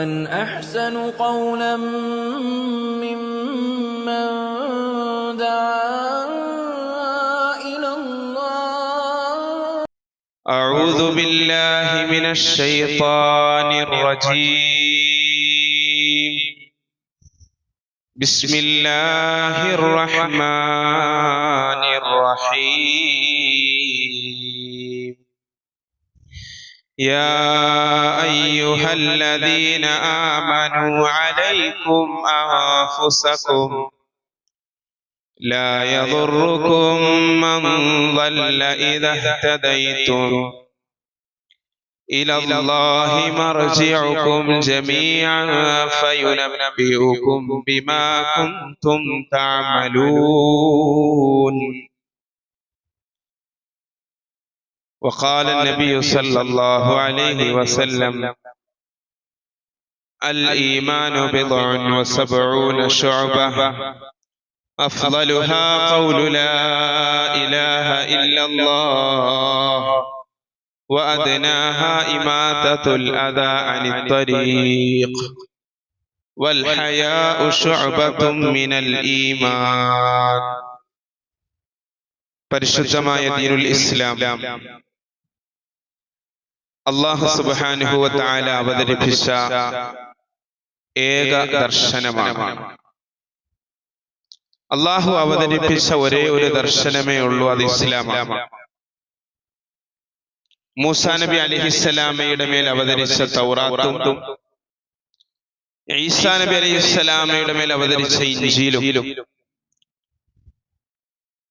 من أحسن قولا ممن دعا إلى الله. أعوذ بالله من الشيطان الرجيم. بسم الله الرحمن الرحيم. يا أيها الذين آمنوا عليكم أنفسكم لا يضركم من ضل إذا اهتديتم إلى الله مرجعكم جميعا فينبئكم بما كنتم تعملون. وقال النبي صلى الله عليه وسلم: الإيمان بضع وسبعون شعبة أفضلها قول لا إله إلا الله وأدناها إماتة الأذى عن الطريق والحياء شعبة من الإيمان. പരിശുദ്ധമായ ദീനുൽ ഇസ്ലാം അല്ലാഹു സുബ്ഹാനഹു വ തആല അവതരിപ്പിച്ച ഏക ദർശനമാണ്. അല്ലാഹു അവതരിപ്പിച്ച ഒരേ ഒരു ദർശനമേ ഉള്ളൂ, അത് ഇസ്ലാമാണ്. മൂസാ നബി അലൈഹിസ്സലാമയുടെ മേൽ അവതരിച്ച തൗറാത്തും ഈസാ നബി അലൈഹിസ്സലാമയുടെ മേൽ അവതരിച്ച ഇൻജീലും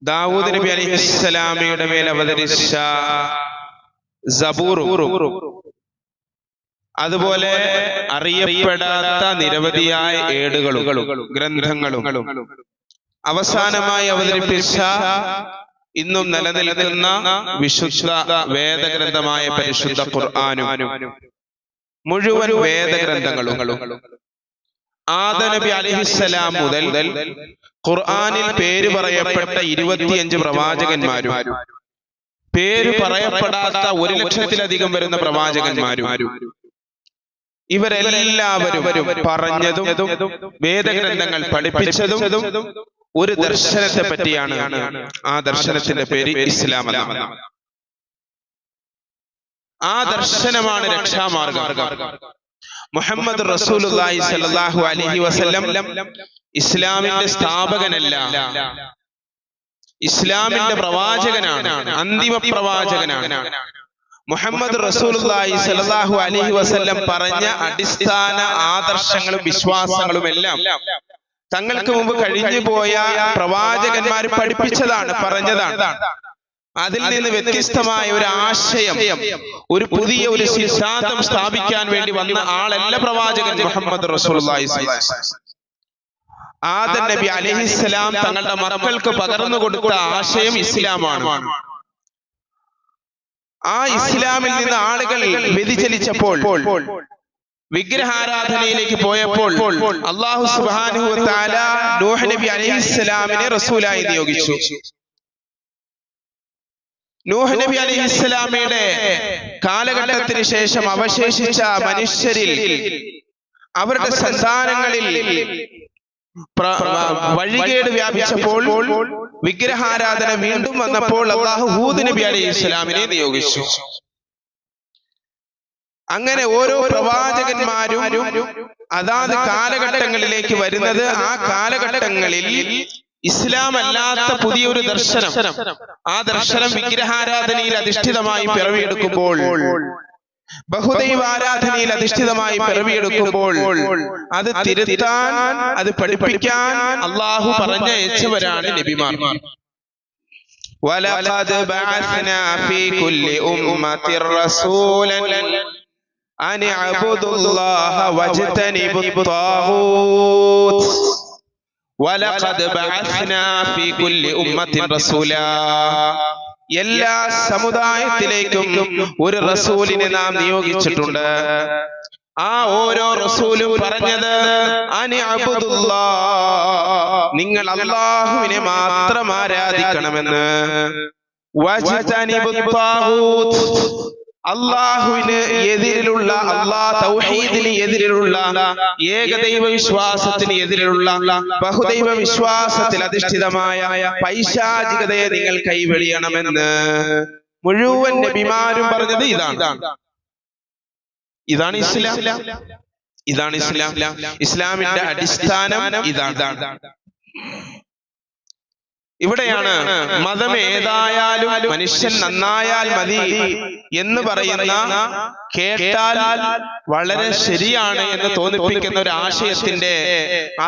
ദാവൂദ് നബി അലൈഹിസ്സലാമയുടെ മേൽ അവതരിച്ച സബൂറും അതുപോലെ അറിയപ്പെടാത്ത നിരവധിയായ ഏടുകളും ഗ്രന്ഥങ്ങളും അവസാനമായി അവതരിപ്പിച്ച ഇന്നും നിലനിൽക്കുന്ന വിശുദ്ധ വേദഗ്രന്ഥമായ പരിശുദ്ധ ഖുർആനും മുഴുവൻ വേദഗ്രന്ഥങ്ങളും ആദം നബി അലൈഹിസ്സലാം മുതൽ ഖുർആനിൽ പേര് പറയപ്പെട്ട 25 പ്രവാചകന്മാരും പേര് പറയപ്പെടാത്ത 1,00,000-ലധികം വരുന്ന പ്രവാചകന്മാരും ഇവരെല്ലാവരും പറഞ്ഞതും വേദഗ്രന്ഥങ്ങൾ പഠിപ്പിച്ചതും ഒരു ദർശനത്തെ പറ്റിയാണ്. ആ ദർശനത്തിന്റെ പേര് ഇസ്ലാം എന്നാണ്. ആ ദർശനമാണ് രക്ഷാമാർഗം. മുഹമ്മദ് റസൂലുള്ളാഹി സ്വല്ലല്ലാഹു അലൈഹി വസല്ലം ഇസ്ലാമിന്റെ സ്ഥാപകനല്ല, ഇസ്ലാമിന്റെ പ്രവാചകനാണ്, അന്തിമ പ്രവാചകനാണ്. മുഹമ്മദ് റസൂലുള്ളാഹി സ്വല്ലല്ലാഹു അലൈഹി വസല്ലം പറഞ്ഞ അടിസ്ഥാന ആദർശങ്ങളും വിശ്വാസങ്ങളും എല്ലാം തങ്ങൾക്ക് മുമ്പ് കഴിഞ്ഞു പോയ പ്രവാചകന്മാർ പഠിപ്പിച്ചതാണ്, പറഞ്ഞതാണ്. അതിൽ നിന്ന് വ്യത്യസ്തമായ ഒരു ആശയം, ഒരു പുതിയ ഒരു സിദ്ധാന്തം സ്ഥാപിക്കാൻ വേണ്ടി വന്ന ആളല്ല പ്രവാചകൻ മുഹമ്മദ് റസൂലുള്ളാഹി സ്വല്ലല്ലാഹു അലൈഹി വസല്ലം. ആദം നബി അലൈഹിസ്സലാം തങ്ങളുടെ മക്കൾക്ക് പകർന്നു കൊടുത്ത ആശയം ഇസ്ലാമാണ്. ആ ഇസ്ലാമിൽ നിന്ന് ആളുകൾ വ്യതിചലിച്ചപ്പോൾ, വിഗ്രഹാരാധനയിലേക്ക് പോയപ്പോൾ അല്ലാഹു സുബ്ഹാനഹു വ തആല നൂഹ് നബി അലൈഹിസ്സലാമിനെ റസൂലായി നിയോഗിച്ചു. നൂഹ് നബി അലൈഹിസ്സലാമയുടെ കാലഘട്ടത്തിന് ശേഷം അവശേഷിച്ച മനുഷ്യരിൽ, അവരുടെ സന്താനങ്ങളിൽ വഴികേട് വ്യാപിച്ചപ്പോൾ, വിഗ്രഹാരാധന വീണ്ടും വന്നപ്പോൾ അല്ലാഹു ഹൂദ് നബി അലൈഹിസ്സലാമിനെ നിയോഗിച്ചു. അങ്ങനെ ഓരോ പ്രവാചകന്മാരും അതാത് കാലഘട്ടങ്ങളിലേക്ക് വരുന്നത്, ആ കാലഘട്ടങ്ങളിൽ ഇസ്ലാം അല്ലാത്ത പുതിയൊരു ദർശനം, ആ ദർശനം വിഗ്രഹാരാധനയിൽ അധിഷ്ഠിതമായി പിറവിയെടുക്കുമ്പോൾ, ബഹുദൈവാരാധനയിൽ അധിഷ്ഠിതമായി പിറവിയെടുക്കുമ്പോൾ അത് തിരുത്താൻ, അത് പഠിപ്പിക്കാൻ അല്ലാഹു പറഞ്ഞയച്ചവരാണ് നബിമാർ. വലഖദ് ബഅസ്നാ ഫീ കുല്ലി ഉമ്മത്തിർ റസൂലൻ അൻ അഅ്ബുദുല്ലാഹ വജ്തനിബുത് ത്വാഗൂത്ത്. വലഖദ് ബഅസ്നാ ഫീ കുല്ലി ഉമ്മത്തിൻ റസൂലാ. എല്ലാ സമുദായത്തിലേക്കും ഒരു റസൂലിനെ നാം നിയോഗിച്ചിട്ടുണ്ട്. ആ ഓരോ റസൂലും പറഞ്ഞത് അനി അബ്ദുല്ലാഹ്, നിങ്ങൾ അല്ലാഹുവിനെ മാത്രം ആരാധിക്കണമെന്ന്. വജ്തനിബുത് ത്വാഗൂത്ത്, അള്ളാഹുവിന് എതിരിലുള്ള തൗഹീദിന് എതിരിലുള്ള ഏകദൈവ വിശ്വാസത്തിന് എതിരിലുള്ള ബഹുദൈവ വിശ്വാസത്തിൽ അധിഷ്ഠിതമായ പൈശാചികതയെ നിങ്ങൾ കൈവെടിയണമെന്ന് മുഴുവൻ നബിമാരും പറഞ്ഞത് ഇതാണ് ഇസ്ലാം. ഇതാണ് ഇസ്ലാം. ഇസ്ലാമിന്റെ അടിസ്ഥാനം ഇതാണ്. ഇവിടെയാണ് മതം ഏതായാലും മനുഷ്യൻ നന്നായാൽ മതി എന്ന് പറയുന്ന, കേട്ടാൽ വളരെ ശരിയാണ് എന്ന് തോന്നിപ്പിക്കുന്ന ഒരു ആശയത്തിന്റെ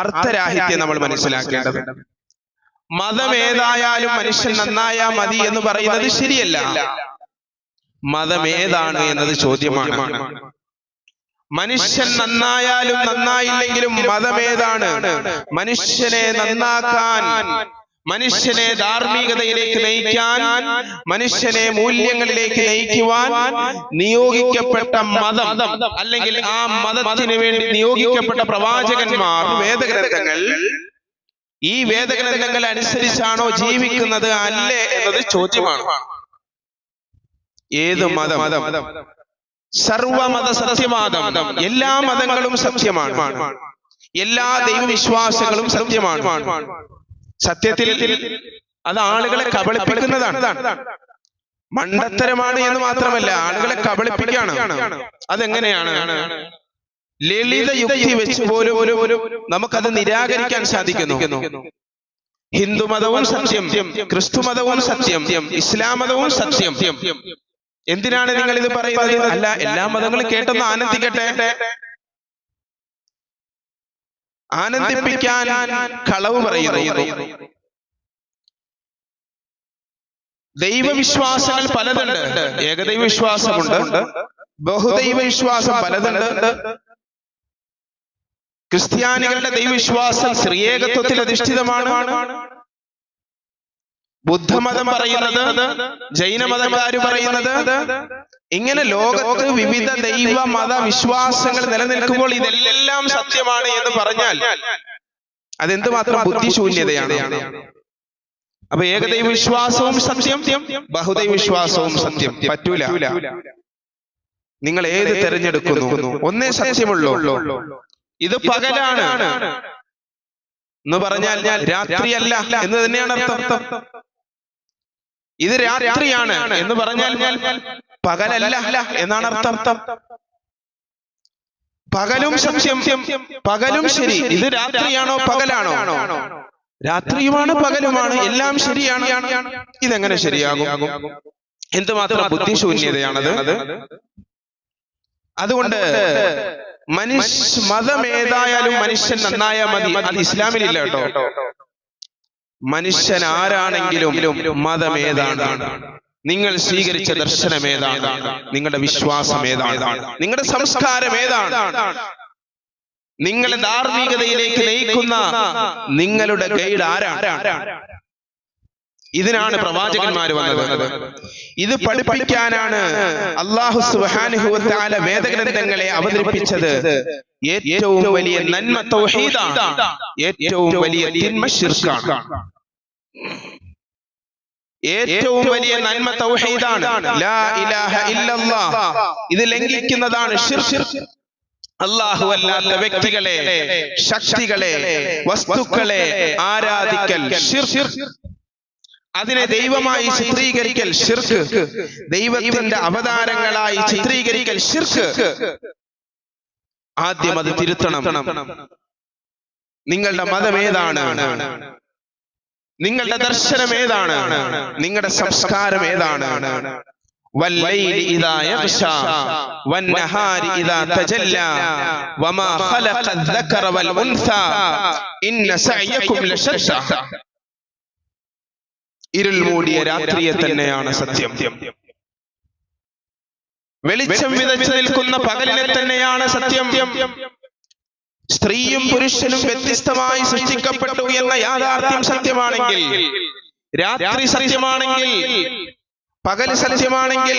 അർത്ഥരാഹിത്യം നമ്മൾ മനസ്സിലാക്കേണ്ടത്. മതം ഏതായാലും മനുഷ്യൻ നന്നായാൽ മതി എന്ന് പറയുന്നത് ശരിയല്ല. മതം ഏതാണ് എന്നത് ചോദ്യമാണ്. മനുഷ്യൻ നന്നായാലും നന്നായില്ലെങ്കിലും മതമേതാണ്? മനുഷ്യനെ നന്നാക്കാൻ, മനുഷ്യനെ ധാർമ്മികതയിലേക്ക് നയിക്കാൻ, മനുഷ്യനെ മൂല്യങ്ങളിലേക്ക് നയിക്കുവാൻ നിയോഗിക്കപ്പെട്ട മതം, അല്ലെങ്കിൽ ആ മതത്തിന് വേണ്ടി നിയോഗിക്കപ്പെട്ട പ്രവാചകന്മാർ, വേദഗ്രന്ഥങ്ങൾ, ഈ വേദഗ്രന്ഥങ്ങൾ അനുസരിച്ചാണോ ജീവിക്കുന്നത് അല്ലേ എന്നത് ചോദ്യമാണ്. ഏത് മതം? സർവമത സത്യവാദം. എല്ലാ മതങ്ങളും സത്യമാണ്. എല്ലാ ദൈവവിശ്വാസങ്ങളും സത്യമാണ്. സത്യത്തിൽ അത് ആളുകളെ കബളിപ്പിക്കുന്നതാണ്. മണ്ടത്തരമാണ് എന്ന് മാത്രമല്ല, ആളുകളെ കബളിപ്പിക്കുകയാണ്. അതെങ്ങനെയാണ്? ലളിത യുക്തി വെച്ച് പോലും നമുക്കത് നിരാകരിക്കാൻ സാധിക്കുന്നു. ഹിന്ദുമതവും സത്യം, ക്രിസ്തുമതവും സത്യം, ഇസ്ലാം മതവും സത്യം. എന്തിനാണ് നിങ്ങൾ ഇത് പറയുന്നത്? അല്ല, എല്ലാ മതങ്ങളും കേട്ടൊന്ന് ആനന്ദിക്കട്ടെ. ആനന്ദിപ്പിക്കാൻ കളവ് പറയുന്നു. ദൈവവിശ്വാസങ്ങൾ പലതുണ്ട്. ഏകദൈവ വിശ്വാസമുണ്ട്, ബഹുദൈവ വിശ്വാസം പലതുണ്ട്. ക്രിസ്ത്യാനികളുടെ ദൈവവിശ്വാസം ശ്രീയേകത്വത്തിൽ അധിഷ്ഠിതമാണ്. ബുദ്ധമതം പറയുന്നത്, ജൈനമതക്കാര് പറയുന്നത്, ഇങ്ങനെ ലോകത്ത് വിവിധ ദൈവ മത വിശ്വാസങ്ങൾ നിലനിൽക്കുമ്പോൾ ഇതെല്ലാം സത്യമാണ് എന്ന് പറഞ്ഞാൽ അതെന്തുമാത്രം ബുദ്ധിശൂന്യതയാണ്. അപ്പൊ ഏകദൈവ വിശ്വാസവും സത്യം, ബഹുദൈവ വിശ്വാസവും സത്യം. പറ്റൂല. നിങ്ങൾ ഏത് തെരഞ്ഞെടുക്കുന്നു? ഒന്നേ സത്യമുള്ളൂ. ഇത് പകലാണ് എന്ന് പറഞ്ഞാൽ രാത്രിയല്ല എന്ന് തന്നെയാണ് അർത്ഥം. ഇത് രാത്രിയാണ് എന്ന് പറഞ്ഞാൽ പകലല്ല എന്നാണ് അർത്ഥം. പകലും സത്യം, പകലും ശരി. ഇത് രാത്രിയാണോ പകലാണോ? രാത്രിയുമാണ് പകലുമാണ്, എല്ലാം ശരിയാണ്. ഇതെങ്ങനെ ശരിയാകും? എന്തുമാത്രം ബുദ്ധിശൂന്യതയാണത്. അതുകൊണ്ട് മതം ഏതായാലും മനുഷ്യൻ നന്നായാൽ മതി, അത് ഇസ്ലാമിലില്ല കേട്ടോ. മനുഷ്യൻ ആരാണെങ്കിലും മതം ഏതാണ്? നിങ്ങൾ സ്വീകരിച്ച ദർശനം ഏതാണ്? നിങ്ങളുടെ വിശ്വാസം ഏതാണ്? നിങ്ങളുടെ സംസ്കാരം ഏതാണ്? നിങ്ങളെ ധാർമ്മികതയിലേക്ക് നയിക്കുന്ന നിങ്ങളുടെ ഗൈഡ് ആരാണ്? ഇതിനാണ് പ്രവാചകന്മാർ വന്നത്. ഇത് പഠിപ്പിക്കാനാണ് അല്ലാഹു സുബ്ഹാനഹു വ തആല വേദഗ്രന്ഥങ്ങളെ അവതരിപ്പിച്ചത്. ഏറ്റവും വലിയ നന്മ തൗഹീദാണ്, ഏറ്റവും വലിയ തിന്മ ശിർക്കാണ്. ഏറ്റവും വലിയ നന്മ തൗഹീദാണ്, ലാ ഇലാഹ ഇല്ലല്ലാഹ്. ഇത് ലംഘിക്കുന്നതാണ് ശിർക്ക്. അല്ലാഹു അല്ലാത്ത വ്യക്തികളെ, ശക്തികളെ, വസ്തുക്കളെ ആരാധിക്കൽ ശിർക്ക്. അതിനെ ദൈവമായി ചിത്രീകരിക്കൽ ശിർക്ക്. ദൈവത്തിന്റെ അവതാരങ്ങളായി ചിത്രീകരിക്കൽ ശിർക്ക്. ആദ്യം അത് തിരുത്തണം. നിങ്ങളുടെ മതം ഏതാണ്? നിങ്ങളുടെ ദർശനം ഏതാണ്? നിങ്ങളുടെ സംസ്കാരം ഏതാണ്? വല്ലൈലി ഇദാ യഗ്ശാ വന്നഹാരി ഇദാ തജല്ലാ വമാ ഖലഖ الذكر والأنثى ഇന്ന സഅയകും ലശത്താ. ഇരുൾ മൂടിയ രാത്രിയെ തന്നെയാണ് സത്യം. വെളിച്ചം വിതച്ചു നിൽക്കുന്ന പകലിനെ തന്നെയാണ് സത്യം. സ്ത്രീയും പുരുഷനും വ്യത്യസ്തമായി സൃഷ്ടിക്കപ്പെട്ടു എന്ന യാഥാർത്ഥ്യം സത്യമാണെങ്കിൽ, രാത്രി സത്യമാണെങ്കിൽ, പകൽ സത്യമാണെങ്കിൽ,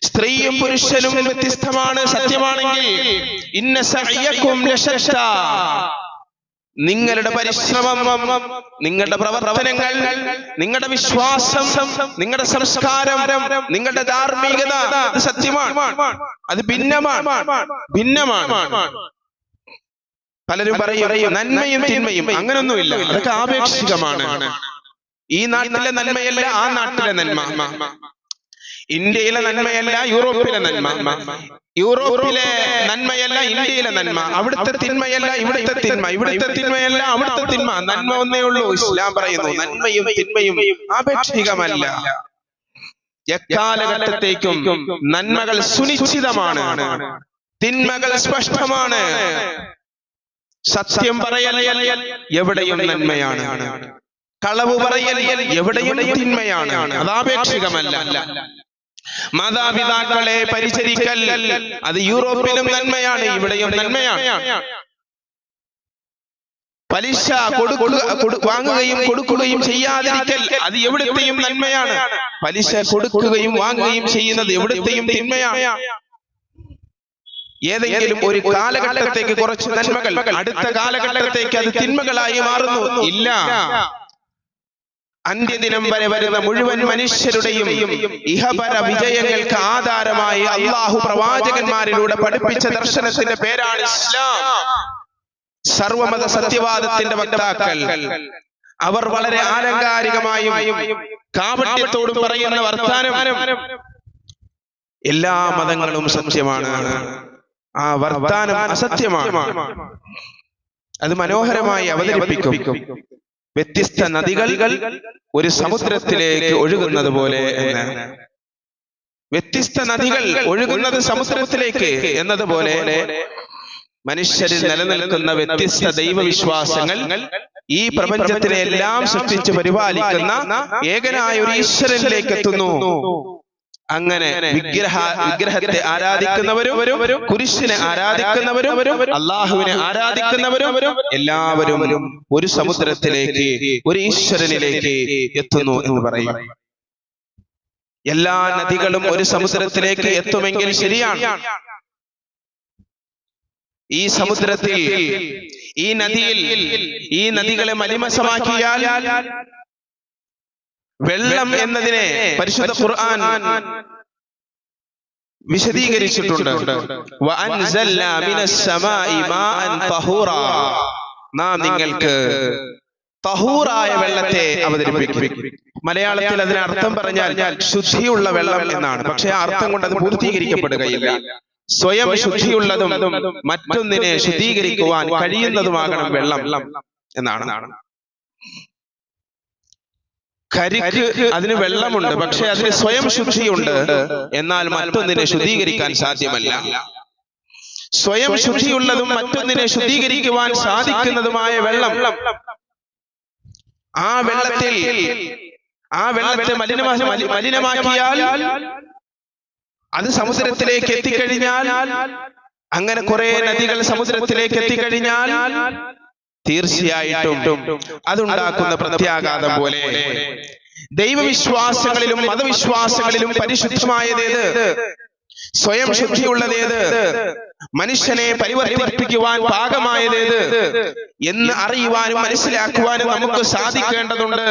സ്ത്രീയും പുരുഷനും വ്യത്യസ്തമാണ് സത്യമാണെങ്കിൽ, ഇന്ന സഅയകും ലശത്താ, നിങ്ങളുടെ പരിശ്രമം, നിങ്ങളുടെ പ്രവർത്തനങ്ങൾ, നിങ്ങളുടെ വിശ്വാസം, നിങ്ങളുടെ സംസ്കാരം, നിങ്ങളുടെ ധാർമ്മികത അത് സത്യമാണ്, അത് ഭിന്നമാണ്. പലരും പറയും നന്മയും തിന്മയും. അങ്ങനൊന്നുമില്ല, അതൊക്കെ ആപേക്ഷികമാണ്. ഈ നാട്ടിലെ നന്മയല്ല ആ നാട്ടിലെ നന്മ, ഇന്ത്യയിലെ നന്മയല്ല യൂറോപ്പിലെ നന്മ, യൂറോപ്പിലെ നന്മയല്ല ഇന്ത്യയിലെ നന്മ, അവിടുത്തെ തിന്മയല്ല ഇവിടുത്തെ തിന്മ, ഇവിടുത്തെ തിന്മയല്ല അവിടുത്തെ തിന്മ. നന്മ ഒന്നേ ഉള്ളൂ. ഇസ്ലാം പറയുന്നു നന്മയും തിന്മയും ആപേക്ഷികമല്ല. എക്കാലഘട്ടത്തേക്കും നന്മകൾ സുനിശ്ചിതമാണ്, തിന്മകൾ സ്പഷ്ടമാണ്. സത്യം പറയൽ എവിടെയും നന്മയാണ്, കളവ് പറയൽ എവിടെയും തിന്മയാണ്, അതാപേക്ഷികമല്ല. മാതാപിതാക്കളെ പരിചരിക്കൽ അത് യൂറോപ്പിലും നന്മയാണ്, ഇവിടെയും നന്മയാണ്. പലിശ വാങ്ങുകയും കൊടുക്കുകയും ചെയ്യാതിരിക്കൽ അത് എവിടത്തെയും നന്മയാണ്. പലിശ കൊടുക്കുകയും വാങ്ങുകയും ചെയ്യുന്നത് എവിടത്തെയും തിന്മയാണ്. ഏതെങ്കിലും ഒരു കാലഘട്ടത്തേക്ക് കുറച്ച് നന്മകൾ, അടുത്ത കാലഘട്ടത്തേക്ക് അത് തിന്മകളായി മാറുന്നു ഇല്ല. അന്ത്യദിനം വരെ വരുന്ന മുഴുവൻ മനുഷ്യരുടെയും ഇഹപര വിജയങ്ങൾക്ക് ആധാരമായി അള്ളാഹു പ്രവാചകന്മാരിലൂടെ പഠിപ്പിച്ച ദർശനത്തിന്റെ പേരാണ് ഇസ്ലാം. സർവമത സത്യവാദത്തിന്റെ വക്താക്കൾ അവർ വളരെ ആലങ്കാരികമായും കാപട്യത്തോടും പറയുന്ന വർത്താനം എല്ലാ മതങ്ങളും സത്യമാണ്, ആ വർത്താനം അസത്യമാണ്. അത് മനോഹരമായി അവതരിപ്പിക്കും. വ്യത്യസ്ത നദികൾ ഒരു സമുദ്രത്തിലേക്ക് ഒഴുകുന്നത് പോലെ എന്ന്. വ്യത്യസ്ത നദികൾ ഒഴുകുന്നത് സമുദ്രത്തിലേക്ക് എന്നതുപോലെ മനുഷ്യരിൽ നിലനിൽക്കുന്ന വ്യത്യസ്ത ദൈവവിശ്വാസങ്ങൾ ഈ പ്രപഞ്ചത്തിലെ എല്ലാം സൃഷ്ടിച്ച് പരിപാലിക്കുന്ന ഏകനായ ഒരു ഈശ്വരനിലേക്ക് എത്തുന്നു. അങ്ങനെ വിഗ്രഹത്തെ ആരാധിക്കുന്നവരും കുരിശിനെ ആരാധിക്കുന്നവരും അള്ളാഹുവിനെ ആരാധിക്കുന്നവരും എല്ലാവരും ഒരു സമുദ്രത്തിലേക്ക്, ഒരു ഈശ്വരനിലേക്ക് എത്തുന്നു എന്ന് പറയും. എല്ലാ നദികളും ഒരു സമുദ്രത്തിലേക്ക് എത്തുമെങ്കിൽ ശരിയാണ്. ഈ സമുദ്രത്തിൽ, ഈ നദിയിൽ, ഈ നദികളെ മലിമസമാക്കിയാൽ വെള്ളം എന്നതിനെ പരിശുദ്ധ ഖുർആൻ വിശദീകരിച്ചിട്ടുണ്ട്. വഅൻസൽനാ മിനസ്സമാഇ മാഅൻ തഹൂറ, നാം നിങ്ങൾക്ക് തഹൂറായ വെള്ളത്തെ അവതരിപ്പിക്കും. മലയാളത്തിൽ അതിന് അർത്ഥം പറഞ്ഞാൽ ശുദ്ധിയുള്ള വെള്ളം എന്നാണ്. പക്ഷെ ആ അർത്ഥം കൊണ്ട് അത് പൂർത്തീകരിക്കപ്പെടുകയില്ല. സ്വയം ശുദ്ധിയുള്ളതും മറ്റൊന്നിനെ ശുദ്ധീകരിക്കുവാൻ കഴിയുന്നതുമാകണം വെള്ളം എന്നാണ്. കരിക്ക് അതിന് വെള്ളമുണ്ട്, പക്ഷെ അതിന് സ്വയം ശുദ്ധിയുണ്ട്, എന്നാൽ മറ്റൊന്നിനെ ശുദ്ധീകരിക്കാൻ സാധ്യമല്ല. സ്വയം ശുദ്ധിയുള്ളതും മറ്റൊന്നിനെ ശുദ്ധീകരിക്കുവാൻ സാധിക്കുന്നതുമായ വെള്ളം, ആ വെള്ളത്തെ മലിനമാക്കിയാൽ അത് സമുദ്രത്തിലേക്ക് എത്തിക്കഴിഞ്ഞാൽ, അങ്ങനെ കുറെ നദികൾ സമുദ്രത്തിലേക്ക് എത്തിക്കഴിഞ്ഞാൽ തീർച്ചയായിട്ടും അതുണ്ടാക്കുന്ന പ്രത്യാഘാതം പോലെ ദൈവവിശ്വാസങ്ങളിലും മതവിശ്വാസങ്ങളിലും പരിശുദ്ധമായതേത്, സ്വയം ശുദ്ധിയുള്ളതേത്, മനുഷ്യനെ പരിവർത്തിപ്പിക്കുവാൻ പാകമായതേത് എന്ന് അറിയുവാനും മനസ്സിലാക്കുവാനും നമുക്ക് സാധിക്കേണ്ടതുണ്ട്.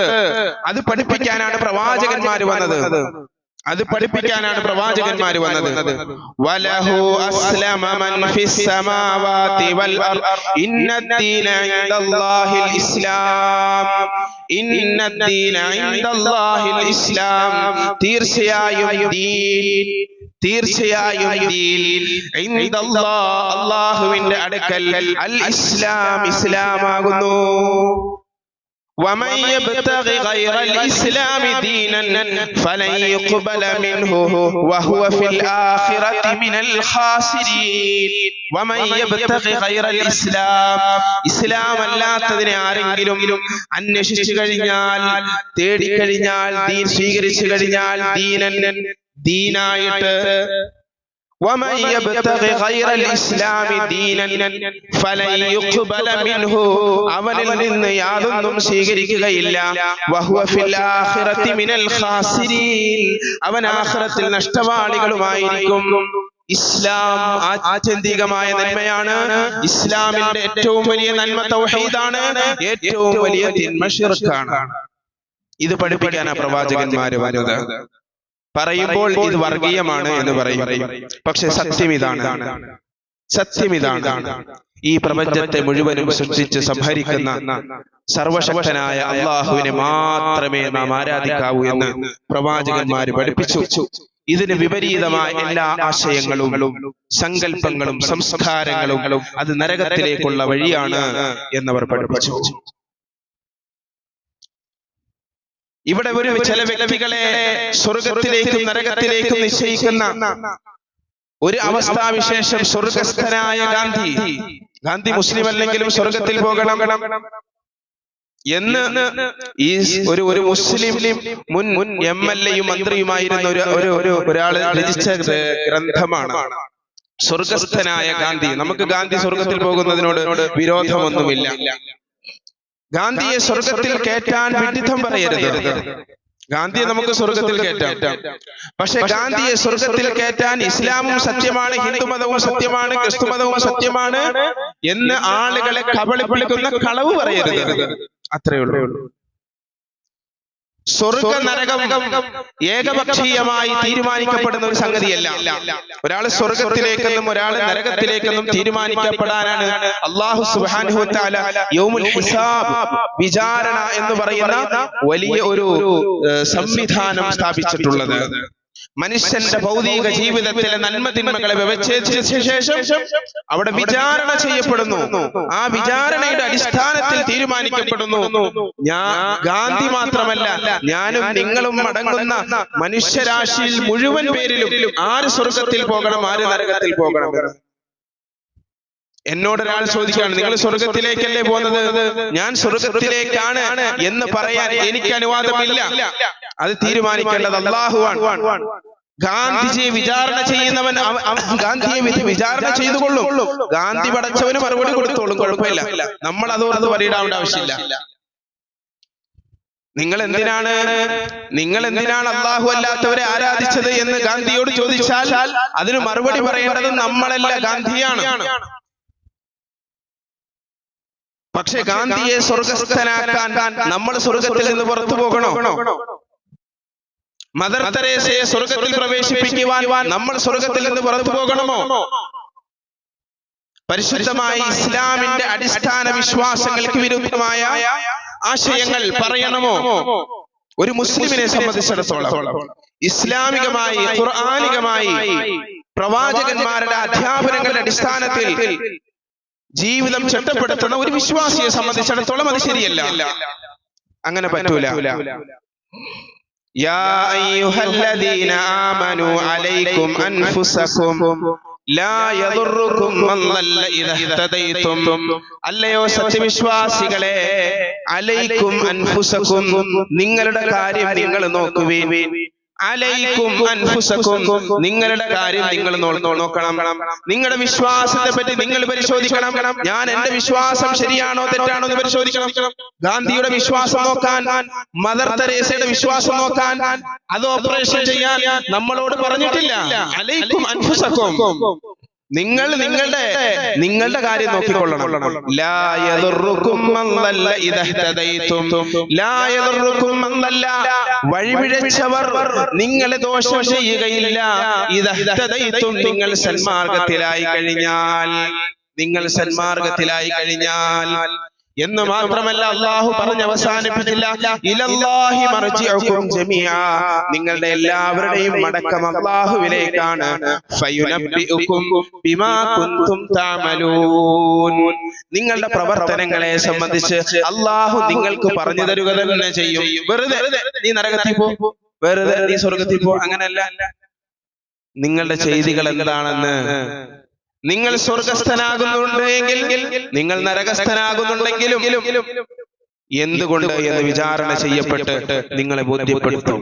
അത് പഠിപ്പിക്കാനാണ് പ്രവാചകന്മാർ വന്നത്. വലഹു അസ്ലമ മൻ ഫിസ് സമാവാതി വൽ അർദ് ഇന്നദ്ദീന ഇൻദല്ലാഹിൽ ഇസ്ലാം, ഇന്നദ്ദീന ഇൻദല്ലാഹിൽ ഇസ്ലാം, തീർച്ചയായും ദീൻ ഇൻദല്ലാഹ്, അല്ലാഹുവിന്റെ അടുക്കൽ അൽ ഇസ്ലാം, ഇസ്ലാമാകുന്നു. ومن يبتغي غير الإسلام دينا فلن يقبل منه وهو في الآخرة من الخاسرين. ومن يبتغي غير الإسلام, ഇസ്ലാം അല്ലാത്തതിനെ ആരെങ്കിലും അന്വേഷിച്ചു കഴിഞ്ഞാൽ, തേടിക്കഴിഞ്ഞാൽ, ദീൻ സ്വീകരിച്ചു കഴിഞ്ഞാൽ, ദീനായിട്ട് ومن يبتغي غير الإسلام دينا فلن يقبل منه, അവനിൽ നിന്ന് യാതൊന്നും സ്വീകരിക്കുകയില്ല. وهو في الآخرة من الخاسرين, അവൻ ആഖിറത്തിൽ നഷ്ടവാളികളുമായിരിക്കും. ഇസ്ലാം ആത്യന്തികമായ നന്മയാണ്. ഇസ്ലാമിന്റെ ഏറ്റവും വലിയ നന്മ തൗഹീദാണ്. ഏറ്റവും വലിയ തിന്മ ശിർക്കാണ്. ഇത് പഠിപ്പിക്കാനാ പ്രവാചകന്മാര് വന്നത്. പറയുമ്പോൾ ഇത് വർഗീയമാണ് എന്ന് പറയും. പക്ഷെ സത്യം ഇതാണ്. ഈ പ്രപഞ്ചത്തെ മുഴുവനും സൃഷ്ടിച്ച് സംഹരിക്കുന്ന സർവശക്തനായ അള്ളാഹുവിനെ മാത്രമേ നാം ആരാധിക്കാവൂ എന്ന് പ്രവാചകന്മാര് പഠിപ്പിച്ചു. ഇതിന് വിപരീതമായ എല്ലാ ആശയങ്ങളും സങ്കല്പങ്ങളും സംസ്കാരങ്ങളും അത് നരകത്തിലേക്കുള്ള വഴിയാണ് എന്നവർ പഠിപ്പിച്ചു. ഇവിടെ ചില വ്യക്തികളെ സ്വർഗത്തിലേക്കും നരകത്തിലേക്കും നിശ്ചയിക്കുന്ന ഒരു അവസ്ഥാവിശേഷം സ്വർഗസ്ഥനായ ഗാന്ധി മുസ്ലിം അല്ലെങ്കിലും സ്വർഗത്തിൽ പോകണം എന്ന് ഈ ഒരു മുസ്ലിം മുൻ MLA മന്ത്രിയുമായിരുന്ന ഒരാള് രചിച്ച ഗ്രന്ഥമാണ് സ്വർഗസ്ഥനായ ഗാന്ധി. നമുക്ക് ഗാന്ധി സ്വർഗത്തിൽ പോകുന്നതിനോട് വിരോധമൊന്നുമില്ല. ഗാന്ധിയെ സ്വർഗത്തിൽ കയറ്റാൻ വിഡിത്തം പറയരുത്. ഗാന്ധിയെ നമുക്ക് സ്വർഗത്തിൽ കയറ്റാം. പക്ഷെ ഗാന്ധിയെ സ്വർഗത്തിൽ കയറ്റാൻ ഇസ്ലാമും സത്യമാണ്, ഹിന്ദുമതവും സത്യമാണ്, ക്രിസ്തുമതവും സത്യമാണ് എന്ന് ആളുകളെ കബളിപ്പിക്കുന്ന കളവ് പറയരുത്. അത്രയേ ഉള്ളൂ. സ്വർഗ നരകം ഏകപക്ഷീയമായി തീരുമാനിക്കപ്പെടുന്ന ഒരു സംഗതിയല്ല. ഒരാള് സ്വർഗത്തിലേക്കെന്നും ഒരാള് നരകത്തിലേക്കെന്നും തീരുമാനിക്കപ്പെടാനാണ് അല്ലാഹു സുബ്ഹാനഹു വ തആല യൗമുൽ ഹിസാബ്, വിചാരണ എന്ന് പറയുന്ന വലിയ ഒരു സംവിധാനം സ്ഥാപിച്ചിട്ടുള്ളത്. മനുഷ്യന്റെ ഭൗതിക ജീവിതത്തിലെ നന്മ തിന്മകളെ വിവേചിച്ച ശേഷം അവിടെ വിചാരണ ചെയ്യപ്പെടുന്നു. ആ വിചാരണയുടെ അടിസ്ഥാനത്തിൽ തീരുമാനിക്കപ്പെടുന്നു. ഗാന്ധി മാത്രമല്ല, ഞാനും നിങ്ങളും അടങ്ങുന്ന മനുഷ്യരാശിയിൽ മുഴുവൻ പേരിലും ആര് സ്വർഗത്തിൽ പോകണം, ആര് നരകത്തിൽ പോകണം. എന്നോടൊരാൾ ചോദിക്കുകയാണ്, നിങ്ങൾ സ്വർഗത്തിലേക്കല്ലേ പോകുന്നത്? ഞാൻ സ്വർഗത്തിലേക്കാണ് എന്ന് പറയാൻ എനിക്ക് അനുവാദമില്ല. അത് തീരുമാനിക്കേണ്ടത് അല്ലാഹുവാണ്. ഗാന്ധിജിയെ വിചാരണ ചെയ്യുന്നവൻ ഗാന്ധിയെ വിചാരണ ചെയ്തുകൊള്ളും. ഗാന്ധി പടച്ചവന് മറുപടി കൊടുത്തോളും, കുഴപ്പമില്ല. നമ്മൾ അതോർത്ത് പറയിടാവേണ്ട ആവശ്യമില്ല. നിങ്ങൾ എന്തിനാണ് അല്ലാഹു അല്ലാത്തവരെ ആരാധിച്ചത് എന്ന് ഗാന്ധിയോട് ചോദിച്ചാൽ അതിന് മറുപടി പറയേണ്ടത് നമ്മളല്ല, ഗാന്ധിയാണ്. പക്ഷെ ഗാന്ധിയെ സ്വർഗസ്ഥനാക്കാൻ നമ്മൾ സ്വർഗത്തിൽ നിന്ന് പുറത്തു പോകണോ? മദർ തെരേസയെ സ്വർഗത്തിൽ പ്രവേശിപ്പിക്കുവാൻ നമ്മൾ സ്വർഗത്തിൽ നിന്ന് പുറത്തു പോകണമോ? പരിശുദ്ധമായ ഇസ്ലാമിന്റെ അടിസ്ഥാന വിശ്വാസങ്ങൾക്ക് വിരുദ്ധമായ ആശയങ്ങൾ പറയണമോ? ഒരു മുസ്ലിമിനെ സംബന്ധിച്ചിടത്തോളം ഇസ്ലാമികമായി ഖുർആനികമായി പ്രവാചകന്മാരുടെ അധ്യാപനങ്ങളുടെ അടിസ്ഥാനത്തിൽ ജീവിതം ചിട്ടപ്പെടുത്തുന്ന ഒരു വിശ്വാസിയെ സംബന്ധിച്ചിടത്തോളം അത് ശരിയല്ല. അങ്ങനെ പറ്റൂല. യാ അയ്യുഹല്ലദീന ആമനൂ അലൈക്കും അൻഫുസകും ലാ യദുറുക്കും മൻ ളല്ല ഇദാ ഇഹ്തദൈതും. അല്ലയോ സത്യവിശ്വാസികളെ, അലൈക്കും അൻഫുസകും, നിങ്ങളുടെ കാര്യം നിങ്ങൾ നോക്കുവീൻ. അലൈക്കും അൻഫുസകും, നിങ്ങളുടെ കാര്യം നിങ്ങൾ നോക്കണം. നിങ്ങളുടെ വിശ്വാസത്തെ പറ്റി നിങ്ങൾ പരിശോധിക്കണം. ഞാൻ എന്റെ വിശ്വാസം ശരിയാണോ തെറ്റാണോ എന്ന് പരിശോധിക്കണം. ഗാന്ധിയുടെ വിശ്വാസം നോക്കാൻ, മദർ തെരേസയുടെ വിശ്വാസം നോക്കാൻ, അത് ഓപ്പറേഷൻ ചെയ്യാൻ നമ്മളോട് പറഞ്ഞിട്ടില്ല. അലൈക്കും അൻഫുസകും, നിങ്ങൾ നിങ്ങളുടെ കാര്യം നോക്കിക്കൊള്ളണം. ലാ യദുറുക്കും മൻ ളല്ല ഇദാ ഇഹ്തദൈതും. ലാ യദുറുക്കും മൻ ളല്ല, വഴിപിഴച്ചവർ നിങ്ങളെ ദോഷം ചെയ്യുകയില്ല. ഇദാ ഇഹ്തദൈതും, നിങ്ങൾ സന്മാർഗത്തിലായി കഴിഞ്ഞാൽ എന്ന് മാത്രമല്ല, അല്ലാഹു പറഞ്ഞ് അവസാനിപ്പിച്ചില്ല, ഇലല്ലാഹി മർജിഉകും ജമീഅ, നിങ്ങളുടെ എല്ലാവരുടെയും മടക്കം അല്ലാഹുവിലേക്കാണ്. ഫയുനബ്ബിഉകും ബിമാ കുൻതും തഅമലൂൻ, നിങ്ങളുടെ പ്രവർത്തനങ്ങളെ സംബന്ധിച്ച് അല്ലാഹു നിങ്ങൾക്ക് പറഞ്ഞു തരുക തന്നെ ചെയ്യും. വെറുതെ നീ നരകത്തിൽ പോ, വെറുതെ നീ സ്വർഗത്തിൽ പോ, അങ്ങനെയല്ല. നിങ്ങളുടെ ചെയ്തികൾ എന്താണെന്ന്, നിങ്ങൾ സ്വർഗസ്ഥനാകുന്നുണ്ടെങ്കിൽ, നിങ്ങൾ നരകസ്ഥനാകുന്നുണ്ടെങ്കിലും എന്തുകൊണ്ട് എന്ന് വിചാരണ ചെയ്യപ്പെട്ട് നിങ്ങളെ ബോധ്യപ്പെടുത്തും.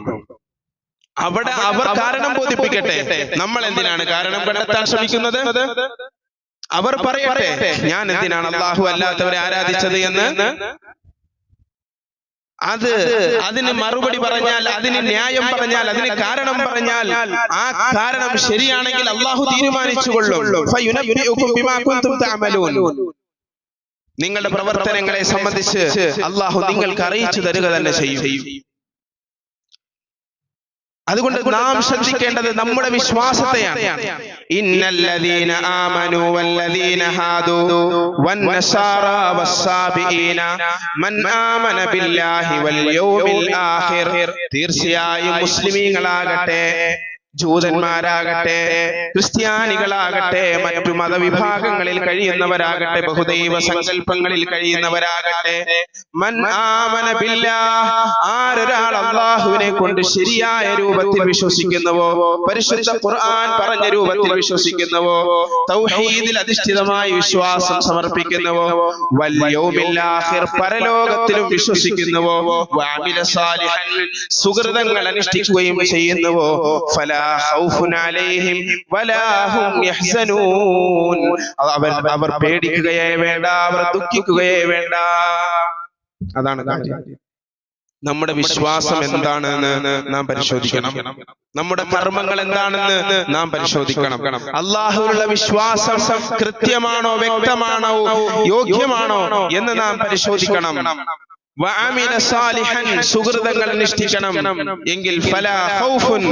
അവിടെ അവർ കാരണം ബോധിപ്പിക്കട്ടെ. നമ്മൾ എന്തിനാണ് കാരണം കണ്ടെത്താൻ ശ്രമിക്കുന്നത്? അവർ പറയട്ടെ, ഞാൻ എന്തിനാണ് അല്ലാഹു അല്ലാത്തവരെ ആരാധിച്ചത് എന്ന്. അതിന് മറുപടി പറഞ്ഞാൽ, അതിന് ന്യായം പറഞ്ഞാൽ, അതിന് കാരണം പറഞ്ഞാൽ, ആ കാരണം ശരിയാണെങ്കിൽ അള്ളാഹു തീരുമാനിച്ചുകൊള്ളും. നിങ്ങളുടെ പ്രവർത്തനങ്ങളെ സംബന്ധിച്ച് അള്ളാഹു നിങ്ങൾക്ക് അറിയിച്ചു തരിക തന്നെ ചെയ്യും. അതുകൊണ്ട് നാം ശ്രദ്ധിക്കേണ്ടത് നമ്മുടെ വിശ്വാസത്തെയാണ്. ഇന്നല്ലദീന ആമനു വല്ലദീന ഹാദു വന്നസാറ വസ്സാബിഈന മൻ ആമന ബില്ലാഹി വൽ യൗമിൽ ആഖിർ. തീർച്ചയായും മുസ്ലിമീങ്ങളാകട്ടെ, ജൂതന്മാരാകട്ടെ, ക്രിസ്ത്യാനികളാകട്ടെ, മറ്റു മതവിഭാഗങ്ങളിൽ കഴിയുന്നവരാകട്ടെ, ബഹുദൈവ സങ്കല്പങ്ങളിൽ കഴിയുന്നവരാകട്ടെ, മൻ ആമന ബില്ലാഹ്, ആരൊരാൾ അല്ലാഹുവിനെ കൊണ്ട് ശരിയായ രൂപത്തിൽ വിശ്വസിക്കുന്നുവോ, പരിശുദ്ധ ഖുർആൻ പറഞ്ഞ രൂപത്തിൽ വിശ്വസിക്കുന്നുവോ, തൗഹീദിൽ അധിഷ്ഠിതമായ വിശ്വാസം സമർപ്പിക്കുന്നുവോ, വൽ യൗമിൽ ആഖിർ, പരലോകത്തിലും വിശ്വസിക്കുന്നുവോ, വഅമില സാലിഹൻ, സുകൃതങ്ങൾ അനുഷ്ഠിക്കുകയും ചെയ്യുന്നുവോ, ഫലാ ഖൗഫുൻ അലൈഹിം വലാ ഹും യഹ്സനൂൻ, അവർ പേടിക്കുകയേ വേണ്ട, അവർ ദുഃഖിക്കുകയേ വേണ്ട. അതാണ് കാര്യം. നമ്മുടെ വിശ്വാസം എന്താണെന്ന് നാം പരിശോധിക്കണം. നമ്മുടെ കർമ്മങ്ങൾ എന്താണെന്ന് നാം പരിശോധിക്കണം. അല്ലാഹുവിലുള്ള വിശ്വാസം കൃത്യമാണോ, വ്യക്തമാണോ, യോഗ്യമാണോ എന്ന് നാം പരിശോധിക്കണം. വഅമില സാലിഹൻ, സുകൃതങ്ങൾ അനുഷ്ഠിക്കണം. എങ്കിൽ ഫലാ ഖൗഫുൻ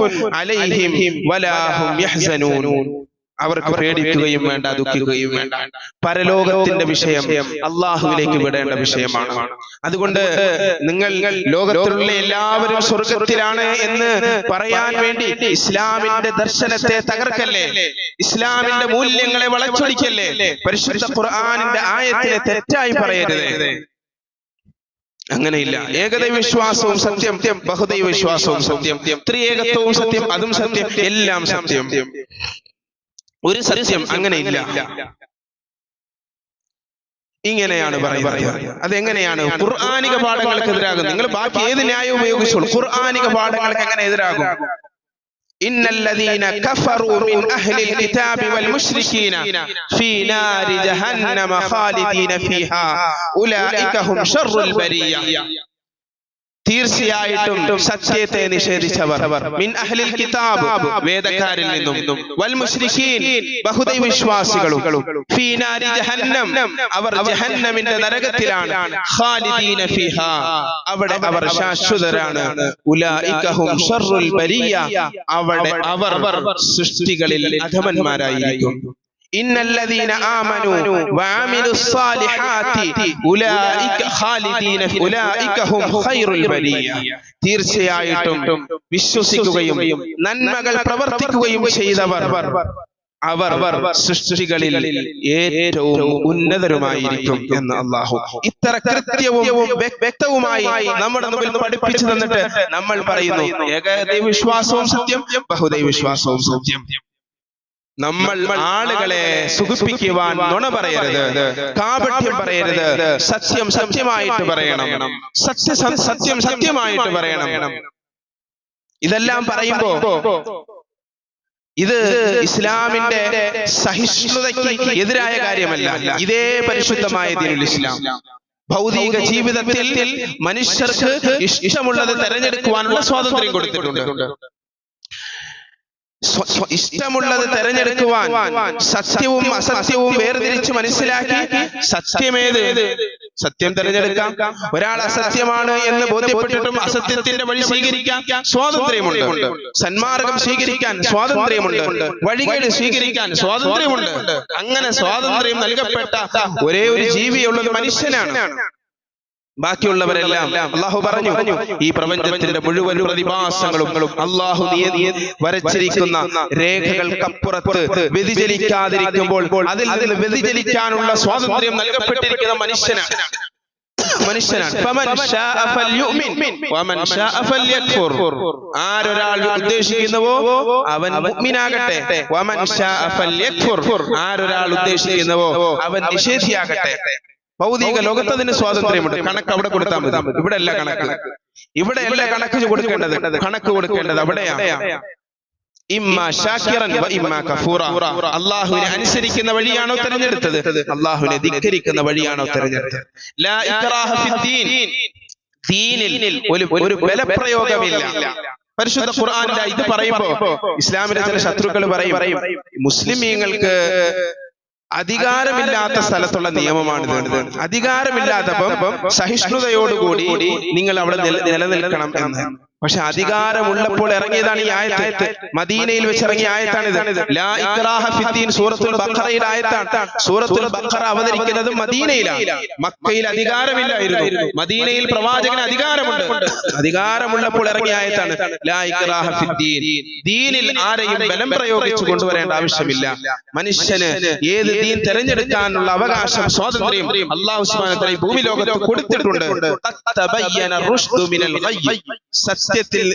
അലൈഹിം വലാ ഹും യഹ്സനൂൻ, അവർക്ക് പേടിക്കുകയും വേണ്ട, ദുഃഖിക്കുകയും വേണ്ട. പരലോകത്തിന്റെ വിഷയം അള്ളാഹുവിലേക്ക് വിടേണ്ട വിഷയമാണ്. അതുകൊണ്ട് നിങ്ങൾ ലോകത്തിലുള്ള എല്ലാവരും സ്വർഗത്തിലാണ് എന്ന് പറയാൻ വേണ്ടി ഇസ്ലാമിന്റെ ദർശനത്തെ തകർക്കല്ലേ, ഇസ്ലാമിന്റെ മൂല്യങ്ങളെ വളച്ചൊടിക്കല്ലേ, പരിശുദ്ധ ഖുർആനിന്റെ ആയത്തിനെ തെറ്റായി പറയരുത്. അങ്ങനെയില്ല. ഏകദൈവ വിശ്വാസവും സത്യം, ബഹുദൈവ വിശ്വാസവും സത്യം, ത്രിയേകത്വവും സത്യം, അതും സത്യം, എല്ലാം സത്യം. ഒരു സത്യം അങ്ങനെയില്ല. ഇങ്ങനെയാണ് പറയുന്നത്. അതെങ്ങനെയാണ്? ഖുർആനിക പാഠങ്ങൾക്കെതിരാകും. നിങ്ങൾ ബാക്കി ഏത് ന്യായം ഉപയോഗിച്ചോളൂ, ഖുർആനിക പാഠങ്ങൾക്ക് എങ്ങനെ എതിരാകും? ഇന്നല്ലദീന കഫറൂ മിൻ അഹ്ലിൽ കിതാബി വൽ മുശ്രികീന ഫീ നാരി ജഹന്നമ ഖാലിദീന ഫീഹാ ഉലൈക ഹും ശർറുൽ ബരിയ. തീർച്ചയായിട്ടും സത്യത്തെ നിഷേധിച്ചവർ, മിൻ അഹ്ലിൽ കിതാബ്, വേദക്കാരിൽ നിന്നും, വൽ മുശ്രികീൻ, ബഹുദൈവ വിശ്വാസികളും, ഫീ നാരി ജഹന്നം, അവർ ജഹന്നമിന്റെ നരകത്തിലാണ്, ഖാലിദീന ഫീഹാ, അവിടെ അവർ ശാശ്വതരാണ്, ഉലൈക ഹും ശർറുൽ ബരിയ, അവർ സൃഷ്ടികളിൽ അധമന്മാരായിരിക്കും. ഇന്നല്ലദീന ആമനു വഅമിലുസ് സാലിഹാത്തി ഉലൈക ഖാലിദീന ഉലൈക ഹും ഖൈറുൽ ബരിയ. തീർച്ചയായിട്ടും വിശ്വസിക്കുകയും നന്മകൾ പ്രവർത്തിക്കുകയും ചെയ്തവർ അവർ സൃഷ്ടികളിൽ ഏറ്റവും ഉന്നതരുമായിരിക്കും എന്ന് അല്ലാഹു ഇത്ര കൃത്യവും വ്യക്തവുമായി നമ്മുടെ മുമ്പിൽ പഠിപ്പിച്ചു തന്നിട്ട് നമ്മൾ പറയുന്നു ഏകദൈവ വിശ്വാസവും സത്യം, ബഹുദൈവ വിശ്വാസവും സത്യം. നമ്മൾ ആളുകളെ സുഖിപ്പിക്കുവാൻ നുണ പറയരുത്, കാപട്യം പറയരുത്, സത്യം സത്യമായിട്ട് പറയണം, സത്യം സത്യമായിട്ട് പറയണം. ഇതെല്ലാം പറയുമ്പോ ഇത് ഇസ്ലാമിന്റെ സഹിഷ്ണുതയ്ക്ക് എതിരായ കാര്യമല്ല. ഇതേ പരിശുദ്ധമായ ദീനുൽ ഇസ്ലാം ഭൗതിക ജീവിതത്തിൽ മനുഷ്യർക്ക് ഇഷ്ടമുള്ളത് തെരഞ്ഞെടുക്കുവാനുള്ള സ്വാതന്ത്ര്യം കൊടുത്തിട്ടുണ്ട്. ഇഷ്ടമുള്ളത് തെരഞ്ഞെടുക്കുവാൻ, സത്യവും അസത്യവും വേർതിരിച്ച് മനസ്സിലാക്കി സത്യമേത്, സത്യം തെരഞ്ഞെടുക്കാം. ഒരാൾ അസത്യമാണ് എന്ന് ബോധ്യപ്പെട്ടിട്ടും അസത്യത്തിന്റെ വഴി സ്വീകരിക്കാൻ സ്വാതന്ത്ര്യമുണ്ട്, സന്മാർഗം സ്വീകരിക്കാൻ സ്വാതന്ത്ര്യമുണ്ട്, വഴികൾ സ്വീകരിക്കാൻ സ്വാതന്ത്ര്യമുണ്ട്. അങ്ങനെ സ്വാതന്ത്ര്യം നൽകപ്പെട്ട ഒരേ ഒരു ജീവിയുള്ളത് മനുഷ്യനാണ്. ബാക്കിയുള്ളവരെല്ലാം അള്ളാഹു പറഞ്ഞു ഈ പ്രപഞ്ചത്തിന്റെ മുഴുവൻ പ്രതിഭാസങ്ങളും അള്ളാഹു വരച്ചിരിക്കുന്ന രേഖകൾക്കപ്പുറത്ത് വ്യതിചലിക്കാതിരിക്കുമ്പോൾ അതിൽ നിന്ന് വ്യതിചലിക്കാനുള്ള സ്വാതന്ത്ര്യം നൽകപ്പെട്ടിരിക്കുന്ന മനുഷ്യനാണ്. ആരൊരാൾ ഉദ്ദേശിക്കുന്നുവോ അവൻ മുഅ്മിനാകട്ടെ, ആരൊരാൾ ഉദ്ദേശിക്കുന്നുവോ അവൻ നിഷേധിയാകട്ടെ. ഭൗതിക ലോകത്തതിന് സ്വാതന്ത്ര്യമുണ്ട്. കണക്ക് അവിടെ കൊടുത്താൽ മതി. ഇവിടെ അല്ല കണക്ക്, ഇവിടെ അല്ല കണക്ക് കൊടുക്കേണ്ടത്. കണക്ക് കൊടുക്കേണ്ടത് അവിടെയാണ്. ഇമ്മാ ശാകിറൻ വ ഇമ്മാ കഫൂറ. അല്ലാഹുവിനെ അനുസരിക്കുന്ന വഴിയാണോ തിരഞ്ഞെടുത്തത്, അല്ലാഹുവിനെ ധിക്കരിക്കുന്ന വഴിയാണോ തിരഞ്ഞെടുത്തത്? ലാ ഇക്റാഹ ഫിദ്ദീൻ, ദീനിൽ ഒരു ബലപ്രയോഗമില്ല. പരിശുദ്ധ ഖുർആനിലെ ഇത് പറയുമ്പോ ഇസ്ലാമിലെ ചില ശത്രുക്കൾ പറയും മുസ്ലിമീങ്ങൾക്ക് അധികാരമില്ലാത്ത സ്ഥലത്തുള്ള നിയമമാണിത്. അധികാരമില്ലാത്തപ്പം സഹിഷ്ണുതയോടുകൂടി നിങ്ങൾ അവിടെ നിലനിൽക്കണം എന്ന്. പക്ഷെ അധികാരമുള്ളപ്പോൾ ഇറങ്ങിയതാണ് ഈ ആയത്ത്. മദീനയിൽ വെച്ച് ഇറങ്ങിയ ആയത്താണിത്. ലാ ഇക്റാഹ ഫിദ്ദീൻ സൂറത്തുൽ ബഖറയുടെ ആയത്താണ്. സൂറത്തുൽ ബഖറ അവതരിക്കുന്നത് മദീനയിലാണ്. മക്കയിൽ അധികാരമില്ലായിരുന്നു, മദീനയിൽ പ്രവാചകന് അധികാരമുണ്ട്. അധികാരമുള്ളപ്പോൾ ഇറങ്ങിയ ആയത്താണ് ലാ ഇക്റാഹ ഫിദ്ദീൻ. ദീനിൽ ആരെയും ബലം പ്രയോഗിച്ചു കൊണ്ടുവരേണ്ട ആവശ്യമില്ല. മനുഷ്യന് ഏത് ദീൻ തെരഞ്ഞെടുക്കാനുള്ള അവകാശം, സ്വാതന്ത്ര്യം അല്ലാഹു സുബ്ഹാനഹു വ തആല ഭൂമി ലോകത്ത് കൊടുത്തിട്ടുണ്ട്. തബയ്യന റുഷ്ദു മിനൽ ഗയ്യ്. സത്യത്തിൽ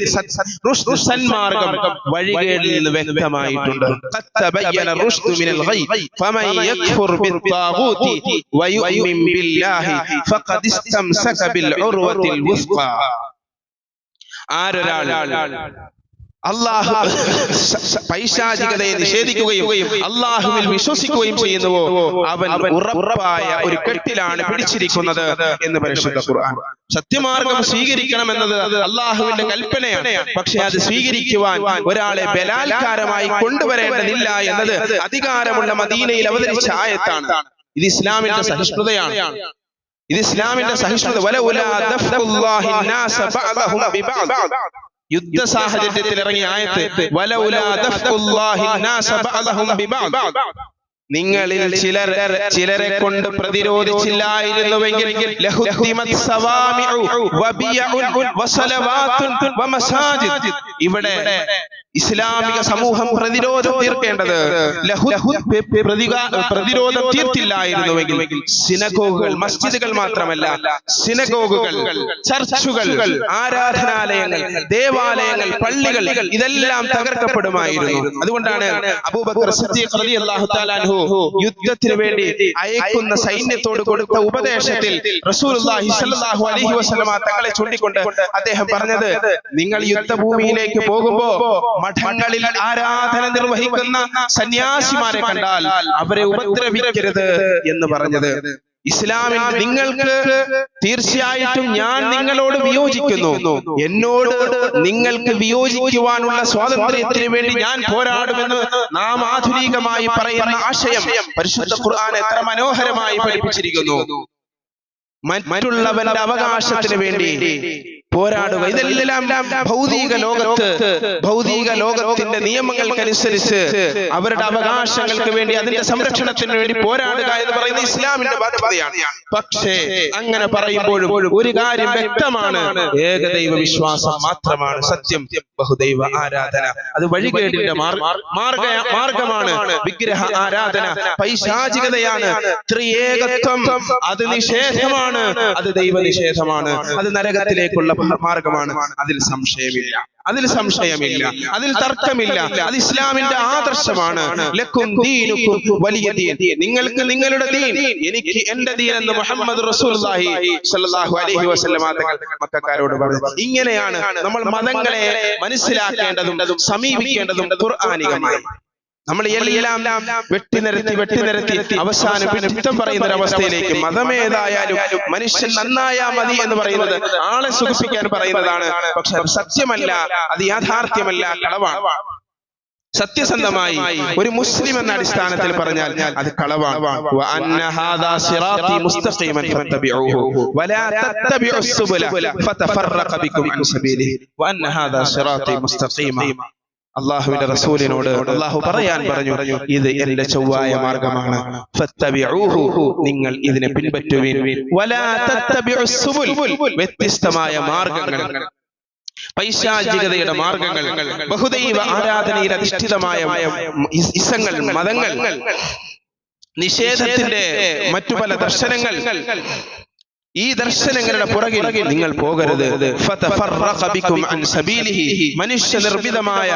സന്മാർഗം വഴികേടിൽ നിന്ന് വ്യക്തമായിട്ടുണ്ട്. തബയ്യന റുഷ്ദു മിനൽ ഗയ്യ് ഫമൻ യക്ഫുർ ബിത്താഗൂതി വയുമിൻ ബില്ലാഹി ഫഖദ് ഇസ്തംസക ബിൽ ഉർവത്തിൽ വുസ്ഖ. ആരൊരാൾ അല്ലാഹു പൈശാചികതയെ നിഷേധിക്കുകയും അല്ലാഹുവിൽ വിശ്വസിക്കുകയും ചെയ്യുന്നുവോ അവൻ ഉറപ്പായ ഒരു കെട്ടിലാണ് പിടിച്ചിരിക്കുന്നത് എന്ന് പരിശുദ്ധ ഖുർആൻ. സത്യമാർഗം സ്വീകരിക്കണമെന്നത് അല്ലാഹുവിന്റെ കൽപ്പനയാണ്. പക്ഷെ അത് സ്വീകരിക്കുവാൻ ഒരാളെ ബലാത്കാരമായി കൊണ്ടുവരേണ്ടതില്ല എന്നത് അധികാരമുള്ള മദീനയിൽ അവതരിച്ച ആയത്താണ്. ഇത് ഇസ്ലാമിന്റെ സഹിഷ്ണുതയാണ്. ഇത് ഇസ്ലാമിന്റെ സഹിഷ്ണുത. വലൗലാ ദഫ്ഉല്ലാഹി നാസ ബഅദഹും ബിബഅദ്. യുദ്ധ സാഹചര്യത്തിൽ ഇറങ്ങിയ ആയത്ത് വലൗലാ ദഫ്ഉല്ലാഹി നാസ ബഅദഹും ബിബഅദ്. നിങ്ങളിൽ ചിലരെ കൊണ്ട് പ്രതിരോധിച്ചില്ലായിരുന്നുവെങ്കിൽ ലഹുദ്ദിമത് സവാമിഉ വബിയഉൻ വസലവാതുൻ വമസാജിദ്. ഇവിടെ ഇസ്ലാമിക സമൂഹം പ്രതിരോധം തീർക്കേണ്ടത് പ്രതിരോധം തീർത്തില്ലായിരുന്നുവെങ്കിൽ സിനഗോഗുകൾ, മസ്ജിദുകൾ മാത്രമല്ല, സിനഗോഗുകൾ, ചർച്ചുകൾ, ആരാധനാലയങ്ങൾ, ദേവാലയങ്ങൾ, പള്ളികൾ ഇതെല്ലാം തകർക്കപ്പെടുമായിരുന്നു. അതുകൊണ്ടാണ് അബൂബക്കർ സിദ്ദീഖ് റളിയല്ലാഹു തആല അൻഹു യുദ്ധത്തിന് വേണ്ടി അയക്കുന്ന സൈന്യത്തോട് കൊടുത്ത ഉപദേശത്തിൽ റസൂലുള്ളാഹി സ്വല്ലല്ലാഹു അലൈഹി വസല്ലമ തങ്ങളെ ചൂണ്ടിക്കൊണ്ട് അദ്ദേഹം പറഞ്ഞത്, നിങ്ങൾ യുദ്ധഭൂമിയിലേക്ക് പോകുമ്പോ മഠങ്ങളിൽ ആരാധന നിർവഹിക്കുന്ന സന്യാസിമാരെ കണ്ടാൽ അവരെ ഉപദ്രവിക്കരുത് എന്ന് പറഞ്ഞത്. ഇസ്ലാമിൽ നിങ്ങൾക്ക് തീർച്ചയായിട്ടും ഞാൻ നിങ്ങളോട് വിയോജിക്കുന്നു, എന്നോട് നിങ്ങൾക്ക് വിയോജിക്കുവാനുള്ള സ്വാതന്ത്ര്യത്തിന് വേണ്ടി ഞാൻ പോരാടുമെന്ന് നാം ആധുനികമായി പറയുന്ന ആശയം പരിശുദ്ധ ഖുർആൻ എത്ര മനോഹരമായി പഠിപ്പിച്ചിരിക്കുന്നു. മറ്റുള്ളവന്റെ അവകാശത്തിന് വേണ്ടി പോരാടുക. ഇതെല്ലാം ഭൗതിക ലോകത്തിന്റെ നിയമങ്ങൾക്കനുസരിച്ച് അവരുടെ അവകാശങ്ങൾക്ക് വേണ്ടി, അതിന്റെ സംരക്ഷണത്തിന് വേണ്ടി പോരാടുക എന്ന് പറയുന്നത് ഇസ്ലാമിന്റെ ബാധ്യതയാണ്. പക്ഷേ അങ്ങനെ പറയുമ്പോഴും ഒരു കാര്യം വ്യക്തമാണ്, ഏകദൈവ വിശ്വാസം മാത്രമാണ് സത്യം. ബഹുദൈവ ആരാധന അത് വഴികേടിന്റെ മാർഗമാണ്. വിഗ്രഹ ആരാധന പൈശാചികതയാണ്. ത്രിയേകത്വം അത് നിഷേധമാണ്, അത് ദൈവ നിഷേധമാണ്, അത് നരകത്തിലേക്കുള്ള മാർഗമാണ്. അതിൽ സംശയമില്ല, അതിൽ തർക്കമില്ല. അത് ഇസ്ലാമിന്റെ ആദർശമാണ്. ലക്കും ദീനുക്കും വലിയ ദീൻ. നിങ്ങൾക്ക് നിങ്ങളുടെ ദീൻ, എനിക്ക് എന്റെ ദീൻ എന്ന് മുഹമ്മദ് റസൂലുള്ളാഹി സ്വല്ലല്ലാഹു അലൈഹി വസല്ലമ തങ്ങൾ മക്കക്കാരോട് പറഞ്ഞു. ഇങ്ങനെയാണ് നമ്മൾ മതങ്ങളെ മനസ്സിലാക്കേണ്ടതും സമീപിക്കേണ്ടതും ഖുർആനികമായി. നമ്മൾ എല്ലാം വെട്ടിനിരത്തി അവസാനം പിറ്റം പറയുന്ന ഒരു അവസ്ഥയിലേക്ക്, മതമേതായാലും മനുഷ്യൻ നന്നായാ മതി എന്ന് പറയുന്നത് ആളെ സുഖിപ്പിക്കാൻ പറയുന്നതാണ്. പക്ഷെ അത് സത്യമല്ല, അത് യാഥാർത്ഥ്യമല്ല, കളവാണ്. സത്യസന്ധമായി ഒരു മുസ്ലിം എന്ന അടിസ്ഥാനത്തിൽ പറഞ്ഞാൽ അത് കളവാണ്. വഅന്ന ഹാദാ സിറാത്തി മുസ്തഖീമൻ ഫത്തബിഊഹു വലാ തത്തബിഉസ് സുബുല ഫതഫറഖ ബികും അൻ സബീലിഹി വഅന്ന ഹാദാ സിറാത്തി മുസ്തഖീമ. അല്ലാഹുവിന്റെ റസൂലിനോട് അല്ലാഹു പറയാൻ പറഞ്ഞു, ഇത് എന്റെ ചൊവ്വായ മാർഗമാണ്. ഫത്തബിഊഹു, നിങ്ങൾ ഇതിനെ പിൻപറ്റുവിൻ. വലാ തത്തബിഉസ് സുബുൽ, വ്യത്യസ്തമായ മാർഗങ്ങൾ, പൈശാചികതയുടെ മാർഗങ്ങൾ, ബഹുദൈവ ആരാധനയിൽ അധിഷ്ഠിതമായ ഇസങ്ങൾ, മതങ്ങൾ, നിഷേധത്തിന്റെ മറ്റു പല ദർശനങ്ങൾ, ഈ ദർശനങ്ങളുടെ പുറകിൽ നിങ്ങൾ പോകരുത്. ഫതഫറഖ ബികും അൻ സബീലിഹി, മനുഷ്യ നിർമ്മിതമായ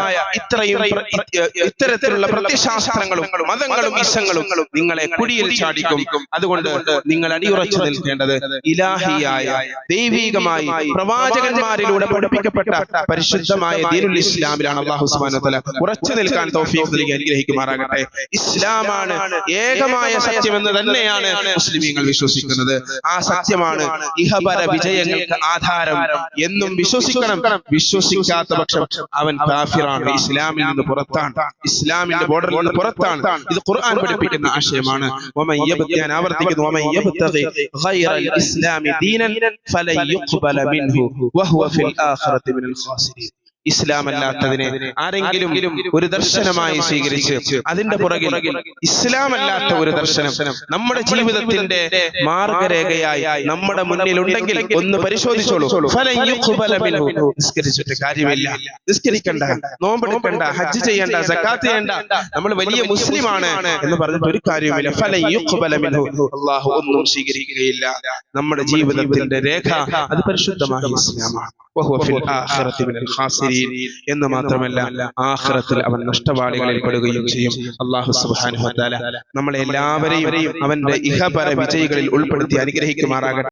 ഇത്തരത്തിലുള്ള പ്രത്യശാസ്ത്രങ്ങളും മതങ്ങളും ഇസങ്ങളും നിങ്ങളെ കുഴിയിൽ ചാടിക്കും. അതുകൊണ്ട് നിങ്ങൾ അടിയുറച്ചു നിൽക്കേണ്ടത് ഇലാഹിയായ, ദൈവികമായി പ്രവാചകന്മാരിലൂടെ പഠിപ്പിക്കപ്പെട്ട പരിശുദ്ധമായ ദീനുൽ ഇസ്ലാമിലാണ്. അല്ലാഹു സുബ്ഹാനഹു വ തആല ഉറച്ചു നിൽക്കാൻ തൗഫീഖ് നൽകി അനുഗ്രഹിക്കുമാറാകട്ടെ. ഇസ്ലാമാണ് ഏകമായ സത്യമെന്ന് തന്നെയാണ് മുസ്ലിമീങ്ങൾ വിശ്വസിക്കുന്നത്. ആ സത്യം മാത്രമാണ് ഇഹപര വിജയങ്ങൾക്ക് ആധാരം എന്നും വിശ്വസിക്കണം. വിശ്വസിക്കാത്ത പക്ഷം അവൻ കാഫിറാണ്, ഇസ്ലാമിൽ നിന്ന് പുറത്താണ്, ഇസ്ലാമിന്റെ ബോർഡറിൽ നിന്ന് പുറത്താണ്. ഇത് ഖുർആൻ പഠിപ്പിക്കുന്ന ആശയമാണ്. ഞാൻ ആവർത്തിക്കുന്നു, വമൻ യബ്തഗി ഗൈറൽ ഇസ്ലാമി ദീനൻ ഫലൻ യുഖ്ബല മിൻഹു വഹുവ ഫിൽ ആഖിറതി മിനൽ ഖാസിരീൻ. ഇസ്ലാം അല്ലാത്തതിനെ ആരെങ്കിലും ഒരു ദർശനമായി സ്വീകരിച്ച് അതിന്റെ പുറകിൽ ഇസ്ലാം അല്ലാത്ത ഒരു ദർശനം നമ്മുടെ ജീവിതത്തിന്റെ മാർഗരേഖയായി നമ്മുടെ മുന്നിലുണ്ടെങ്കിൽ ഒന്ന് പരിശോധിച്ചോളൂ. ഫലൻ യുഖ്ബല മിൻഹു. നിസ്കരിച്ചിട്ട് കാര്യമില്ല, നിസ്കരിക്കണ്ട, നോമ്പെടുക്കണ്ട, ഹജ്ജ് ചെയ്യണ്ട, സക്കാത്ത് ചെയ്യണ്ട, നമ്മൾ വലിയ മുസ്ലിമാണ് എന്ന് പറഞ്ഞിട്ട് ഒരു കാര്യവുമില്ല. ഫലൻ യുഖ്ബല മിൻഹു. അല്ലാഹു ഒന്നും സ്വീകരിക്കുകയില്ല. നമ്മുടെ ജീവിതത്തിന്റെ രേഖ അത് പരിശുദ്ധമായ ഇസ്ലാമാണ്. വഹുവ ഫിൽ ആഖിറതി മിനൽ ഖാസിരീൻ. എന്ന് മാത്രമല്ല, ആഖിറത്തിൽ അവൻ നഷ്ടവാളികളിൽ പെടുകയും ചെയ്യും. അല്ലാഹു സുബ്ഹാനഹു വ തആല നമ്മളെ എല്ലാവരെയും അവന്റെ ഇഹപര വിജയികളിൽ ഉൾപ്പെടുത്തി അനുഗ്രഹിക്കുമാറാകട്ടെ.